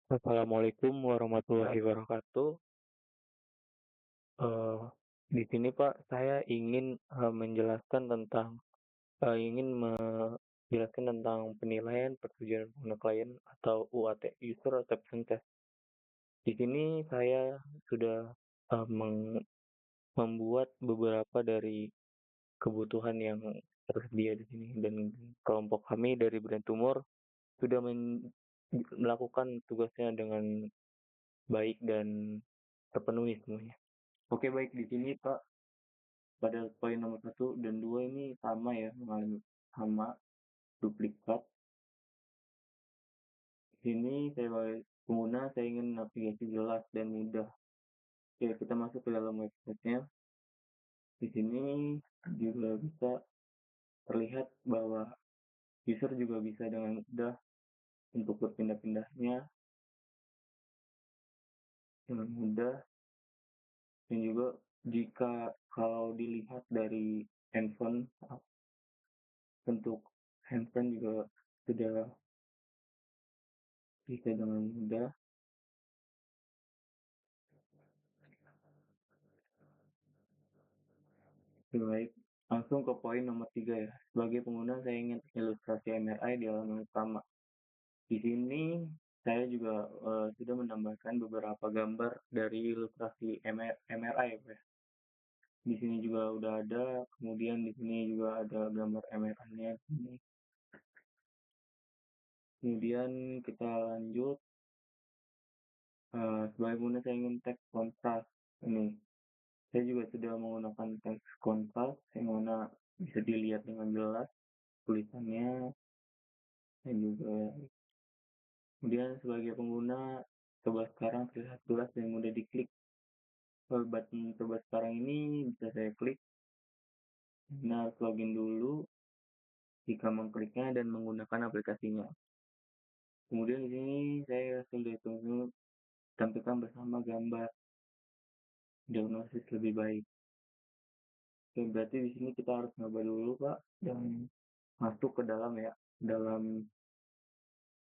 Assalamualaikum warahmatullahi wabarakatuh. Eee, di sini Pak, saya ingin, menjelaskan tentang ingin menjelaskan tentang penilaian persetujuan pengguna klien atau UAT, User Acceptance Test. Di sini saya sudah, membuat beberapa dari kebutuhan yang tersedia di sini dan kelompok kami dari Brand Tumor sudah melakukan tugasnya dengan baik dan terpenuhi semuanya. Oke baik, di sini Pak, pada poin nomor satu dan 2 ini sama ya, mengalami sama, duplikat. Di sini saya sebagai pengguna, saya ingin navigasi jelas dan mudah. Oke, kita masuk ke dalam website-nya. Di sini juga bisa terlihat bahwa user juga bisa dengan mudah untuk berpindah-pindahnya dengan mudah, dan juga jika kalau dilihat dari handphone, bentuk handphone juga sudah bisa dengan mudah. Baik, langsung ke poin nomor 3 ya. Sebagai pengguna, saya ingin ilustrasi MRI di halaman utama. Di sini saya juga sudah menambahkan beberapa gambar dari ilustrasi MRI ya, Pak ya. Di sini juga udah ada, kemudian di sini juga ada gambar MRI-nya. Kemudian kita lanjut, sebagai pengguna saya ingin teks kontras. Ini, saya juga sudah menggunakan teks kontras yang mana bisa dilihat dengan jelas tulisannya dan juga. Kemudian sebagai pengguna, coba sekarang terlihat jelas dan mudah diklik. Button coba sekarang ini bisa saya klik. Nah, login dulu jika mengkliknya dan menggunakan aplikasinya. Kemudian di sini saya sudah tunggu tampilkan bersama gambar diagnosis lebih baik. Oke, berarti di sini kita harus nyoba dulu Pak dan masuk ke dalam ya, dalam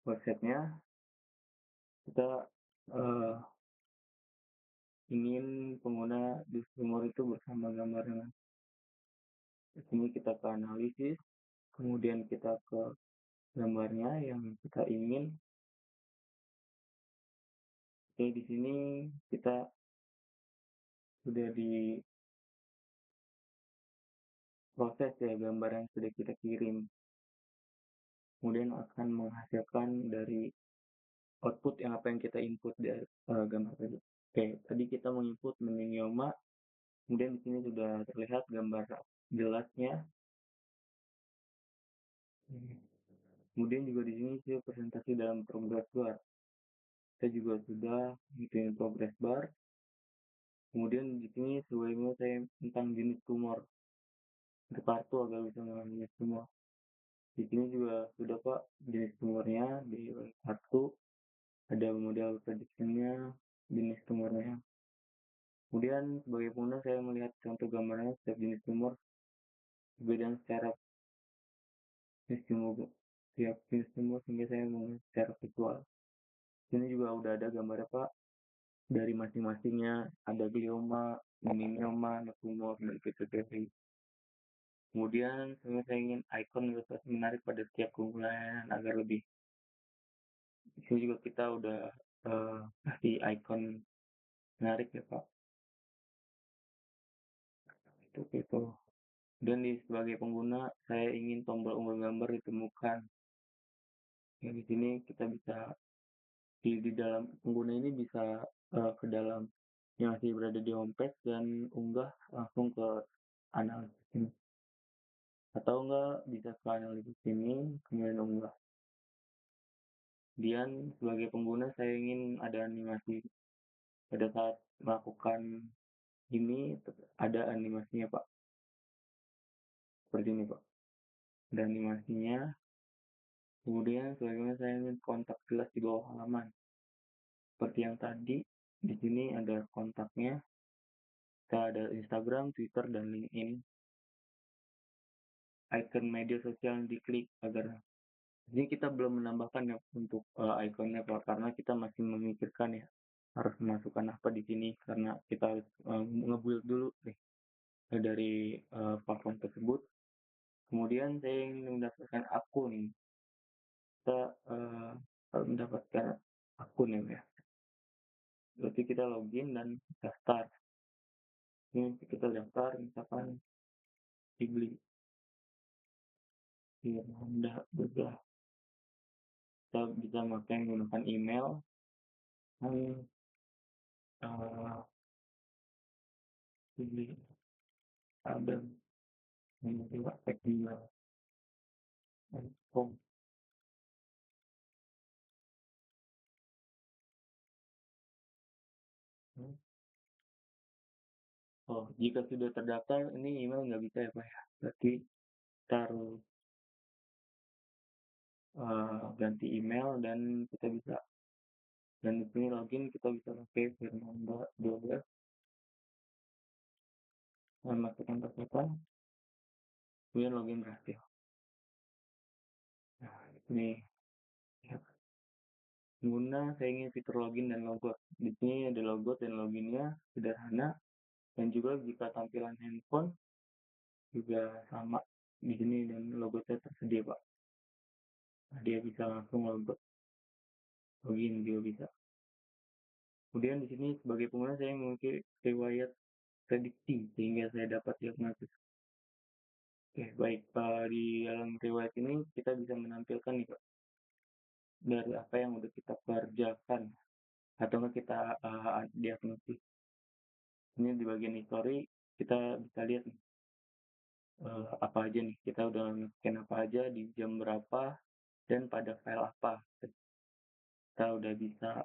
websitenya. Kita uh, ingin pengguna di sumur itu bersama gambarnya. Di sini kita ke analisis, kemudian kita ke gambarnya yang kita ingin. Oke, di sini kita sudah diproses ya gambar yang sudah kita kirim. Kemudian akan menghasilkan dari output yang apa yang kita input dari gambar tadi. Oke, tadi kita menginput meningioma, kemudian di sini sudah terlihat gambar jelasnya. Kemudian juga di sini saya presentasi dalam progress bar. Saya juga sudah bikin progress bar. Kemudian di sini sebelumnya saya tentang jenis tumor. Untuk kartu agar bisa mengenali jenis tumor. Di sini juga sudah Pak jenis tumornya di kartu, ada model prediksinya, jenis tumornya. Kemudian sebagai pengguna saya melihat contoh gambarnya setiap jenis tumor perbedaan secara jenis tumor, setiap jenis tumor sehingga saya melihat secara visual. Sini juga udah ada gambarnya Pak dari masing-masingnya, ada glioma, meningioma, tumor, dan pituitary. Kemudian saya ingin ikon ilustrasi menarik pada setiap keunggulan agar lebih. Di sini juga kita udah kasih ikon menarik ya Pak. Itu gitu. Dan sebagai pengguna, saya ingin tombol unggah gambar ditemukan. Ya, di sini kita bisa di dalam pengguna ini bisa ke dalam yang masih berada di homepage dan unggah langsung ke analisis ini. Atau enggak bisa ke analisis ini, kemudian unggah. Kemudian sebagai pengguna saya ingin ada animasi pada saat melakukan ini, ada animasinya Pak. Seperti ini Pak. Ada animasinya. Kemudian sebagaimana saya ingin kontak jelas di bawah halaman. Seperti yang tadi, di sini ada kontaknya. Kita ada Instagram, Twitter, dan LinkedIn. Icon media sosial yang diklik agar Ini kita belum menambahkan ya untuk, ikonnya, Pak, karena kita masih memikirkan ya, harus memasukkan apa di sini karena kita harus, nge-build dulu nih, dari, platform tersebut. Kemudian saya ingin mendapatkan akun, kita, mendapatkan akun ya, berarti kita login dan daftar. Ini kita daftar misalkan Fibli, Firmanda, udah kita bisa pakai menggunakan email dan, eee, Fibli Adam, yang kedua tag email com. Oh, jika sudah terdaftar ini email nggak bisa ya, Pak, ya? Berarti kita harus, ganti email dan kita bisa dan di sini login kita bisa pakai Firmanda12, masukkan password, kemudian login berhasil. Nah, ini ya, pengguna saya ingin fitur login dan logout. Di sini ada logout dan loginnya sederhana dan juga jika tampilan handphone juga sama di sini dan logoutnya tersedia, Pak. Nah, dia bisa langsung login juga bisa. Kemudian di sini sebagai pengguna saya memiliki riwayat prediksi sehingga saya dapat diagnosis. Oke, baik. Di dalam riwayat ini kita bisa menampilkan nih, Pak, dari apa yang udah kita kerjakan atau nggak kita diagnosis. Ini di bagian history kita bisa lihat nih, apa aja nih kita udah nge-scan apa aja di jam berapa dan pada file apa. Kita udah bisa,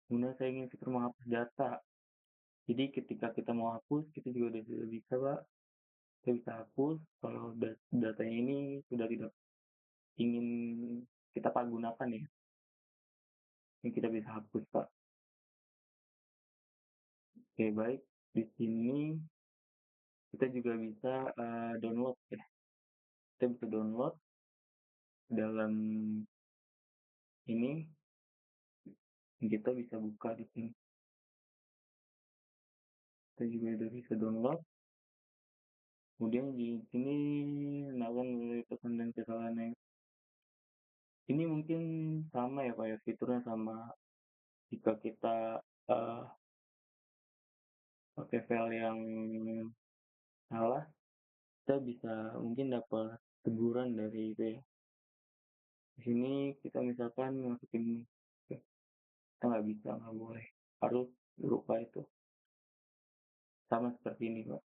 kemudian saya ingin fitur menghapus data. Jadi ketika kita mau hapus kita juga udah bisa, Pak. Kita bisa hapus kalau datanya ini sudah tidak ingin kita gunakan ya, ini kita bisa hapus, Pak. Oke, baik. Di sini kita juga bisa, download ya. Kita bisa download dalam ini, kita bisa buka di sini. Kita juga udah bisa download. Kemudian di sini melakukan melalui pesan dan kesalahan yang ini mungkin sama ya, Pak, ya, fiturnya sama jika kita, eee, pakai file yang salah, kita bisa mungkin dapat teguran dari itu ya. Di sini kita misalkan masukin kita nggak bisa, nggak boleh, harus berupa itu, sama seperti ini, Pak.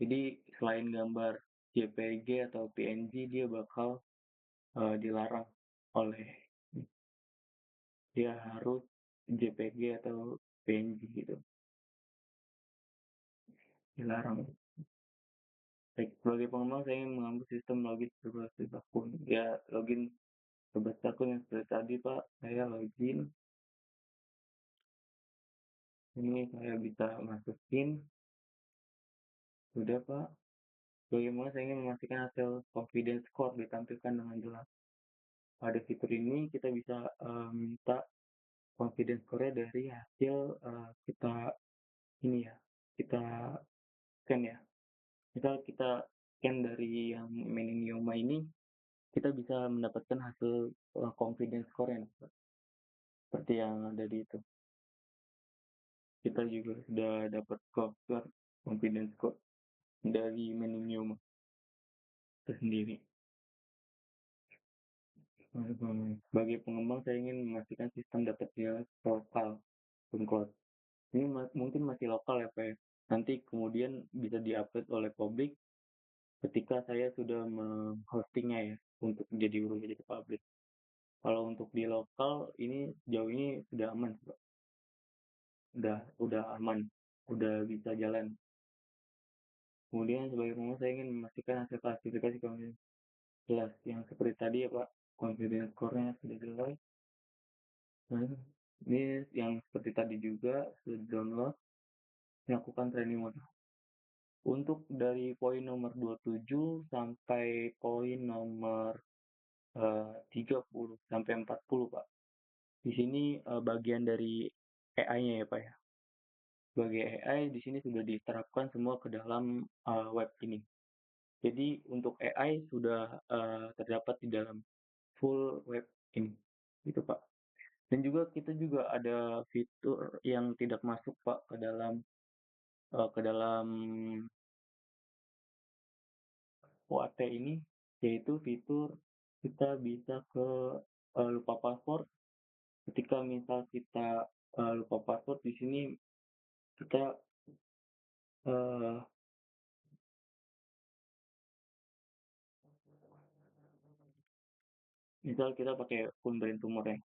Jadi selain gambar JPG atau PNG dia bakal, dilarang oleh dia harus JPG atau PNG gitu, dilarang. Baik, sebagai pengembang saya ingin mengambil sistem login berbasis akun. Ya, login berbasis akun yang seperti tadi, Pak. Saya login, ini saya bisa masukin, sudah, Pak. Bagaimana saya ingin memastikan hasil confidence score ditampilkan dengan jelas. Pada fitur ini kita bisa, minta confidence score-nya dari hasil, kita ini ya, kita scan ya. Misal kita scan dari yang Meningioma ini, kita bisa mendapatkan hasil, confidence score-nya, Pak, seperti yang ada di itu. Kita juga sudah dapat score confidence score dari Meningioma itu sendiri. Sebagai pengembang saya ingin memastikan sistem dapatnya lokal dan cloud. Ini mungkin masih lokal ya, Pak, ya. Nanti kemudian bisa di-upload oleh publik ketika saya sudah me-hosting-nya ya, untuk jadi berubah jadi publik. Kalau untuk di lokal ini sejauh ini sudah aman, Pak. Udah aman, udah bisa jalan. Kemudian sebagai pengembang saya ingin memastikan hasil klasifikasi confidence jelas, yang seperti tadi ya, Pak, confidence score-nya sudah jelas. Nah, ini yang seperti tadi juga sudah download, lakukan training mode. Untuk dari poin nomor 27 sampai poin nomor 30 sampai 40, Pak. Di sini, bagian dari AI-nya ya, Pak, ya. Sebagai AI di sini sudah diterapkan semua ke dalam, web ini. Jadi untuk AI sudah, terdapat di dalam full web ini, gitu, Pak. Dan juga kita juga ada fitur yang tidak masuk, Pak, ke dalam OAT ini, yaitu fitur kita bisa lupa password. Ketika misal kita, lupa password di sini kita, eee, misal kita pakai akun Brain Tumor ya,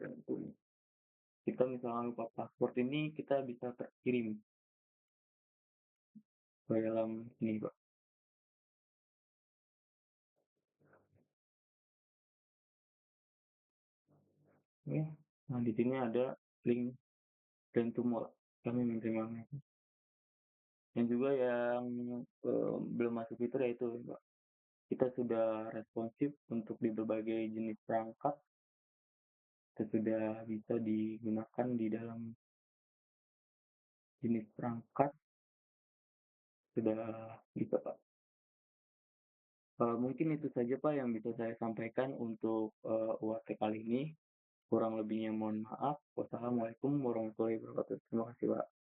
dan kita misalnya lupa password ini kita bisa terkirim ke dalam ini, Pak. Oke, nah di sini ada link Brain Tumor, kami menerimanya. Dan juga yang, belum masuk fitur yaitu, Pak, kita sudah responsif untuk di berbagai jenis perangkat, itu sudah bisa digunakan di dalam jenis perangkat, sudah bisa, Pak. Mungkin itu saja, Pak, yang bisa saya sampaikan untuk, UAT kali ini. Kurang lebihnya mohon maaf. Wassalamualaikum warahmatullahi wabarakatuh. Terima kasih, Pak.